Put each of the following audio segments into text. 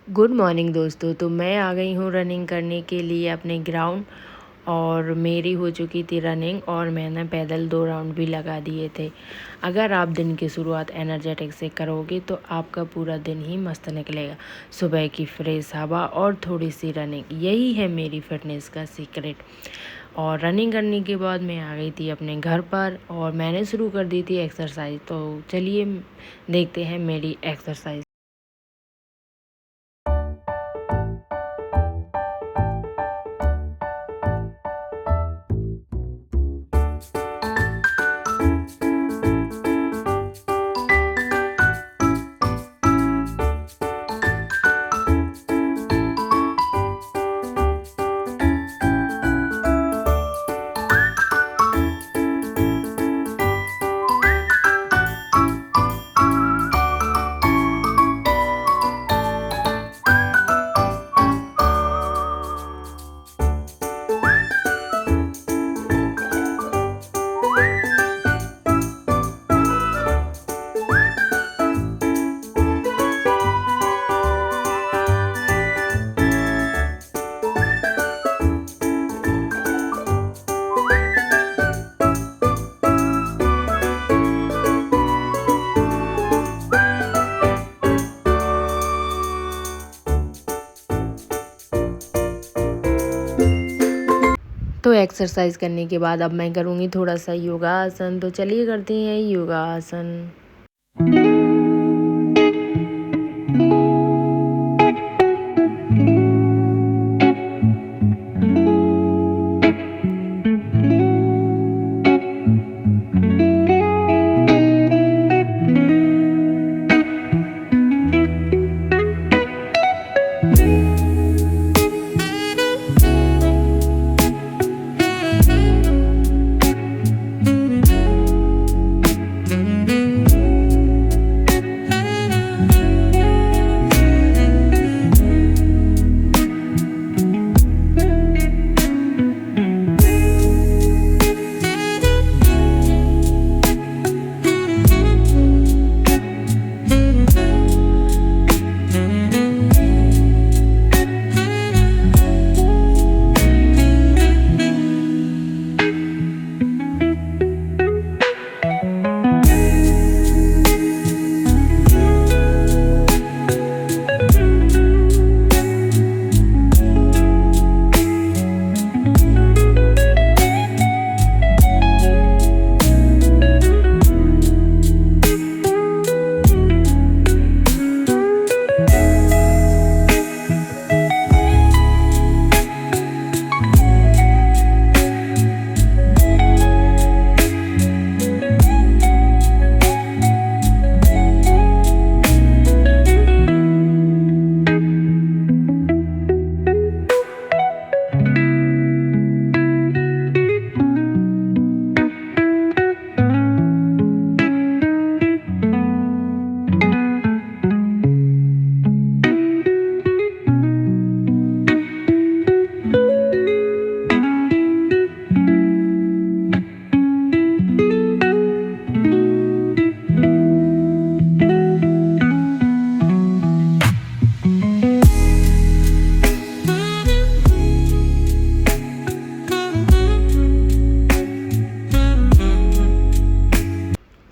Good morning दोस्तों। तो मैं आ गई हूँ रनिंग करने के लिए अपने ग्राउंड। और मेरी हो चुकी थी रनिंग और मैंने पैदल 2 राउंड भी लगा दिए थे। अगर आप दिन की शुरुआत एनर्जेटिक से करोगे तो आपका पूरा दिन ही मस्त निकलेगा। सुबह की फ्रेश हवा और थोड़ी सी रनिंग, यही है मेरी फिटनेस का सीक्रेट। और रनिंग करने के बाद मैं आ गई थी अपने घर पर और मैंने शुरू कर दी थी एक्सरसाइज। तो चलिए देखते हैं मेरी एक्सरसाइज। तो एक्सरसाइज करने के बाद अब मैं करूँगी थोड़ा सा योगासन। तो चलिए करते हैं योगासन।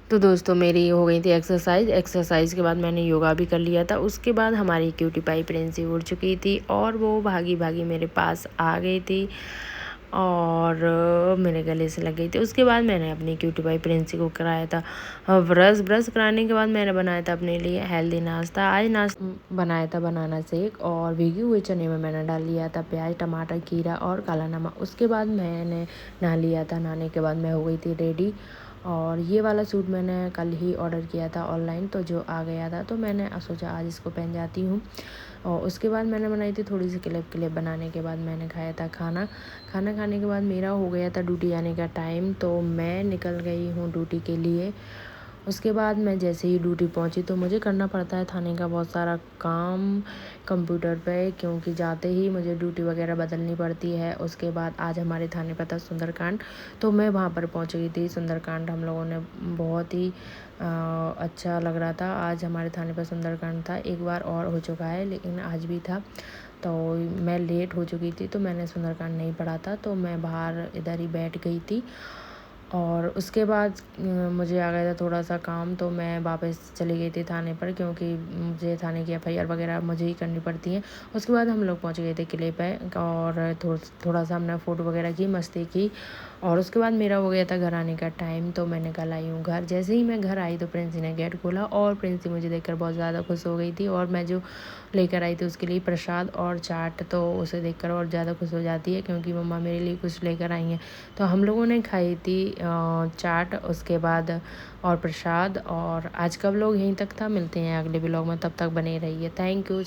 तो दोस्तों मेरी हो गई थी एक्सरसाइज के बाद मैंने योगा भी कर लिया था। उसके बाद हमारी क्यूटी पाई प्रिंसी उड़ चुकी थी और वो भागी भागी मेरे पास आ गई थी और मेरे गले से लग गई थी। उसके बाद मैंने अपनी क्यूटी पाई प्रिंसी को कराया था ब्रश कराने के बाद मैंने बनाया था अपने लिए हेल्दी नाश्ता। आज नाश्ता बनाया था बनाना शेक और भीगे हुए चने में मैंने डाल लिया था प्याज, टमाटर, खीरा और काला नमक। उसके बाद मैंने नहा लिया था। नहाने के बाद मैं हो गई थी रेडी। और ये वाला सूट मैंने कल ही ऑर्डर किया था ऑनलाइन, तो जो आ गया था तो मैंने सोचा आज इसको पहन जाती हूँ। और उसके बाद मैंने बनाई थी थोड़ी सी क्लिप बनाने के बाद मैंने खाया था खाना खाने के बाद मेरा हो गया था ड्यूटी जाने का टाइम। तो मैं निकल गई हूँ ड्यूटी के लिए उसके बाद मैं जैसे ही ड्यूटी पहुंची तो मुझे करना पड़ता है थाने का बहुत सारा काम कंप्यूटर पे, क्योंकि जाते ही मुझे ड्यूटी वगैरह बदलनी पड़ती है। उसके बाद आज हमारे थाने पर था सुंदरकांड, तो मैं वहाँ पर पहुँच गई थी। सुंदरकांड हम लोगों ने बहुत ही अच्छा लग रहा था। आज हमारे थाने पर सुंदरकांड था, एक बार और हो चुका है लेकिन आज भी था। तो मैं लेट हो चुकी थी तो मैंने सुंदरकांड नहीं पढ़ा था, तो मैं बाहर इधर ही बैठ गई थी। और उसके बाद मुझे आ गया था थोड़ा सा काम, तो मैं वापस चली गई थी थाने पर, क्योंकि मुझे थाने की एफआईआर वगैरह मुझे ही करनी पड़ती हैं। उसके बाद हम लोग पहुंच गए थे किले पे और थोड़ा सा हमने फ़ोटो वगैरह की, मस्ती की। और उसके बाद मेरा हो गया था घर आने का टाइम, तो मैंने कल आई हूँ घर। जैसे ही मैं घर आई तो प्रिंसी ने गेट खोला और प्रिंसी मुझे देखकर बहुत ज़्यादा खुश हो गई थी। और मैं जो लेकर आई थी उसके लिए प्रसाद और चाट, तो उसे देखकर और ज़्यादा खुश हो जाती है, क्योंकि मम्मा मेरे लिए कुछ लेकर आई हैं। तो हम लोगों ने खाई थी चाट, उसके बाद और प्रसाद। और आज का व्लॉग यहीं तक था, मिलते हैं अगले व्लॉग में, तब तक बने रहिए। Thank you.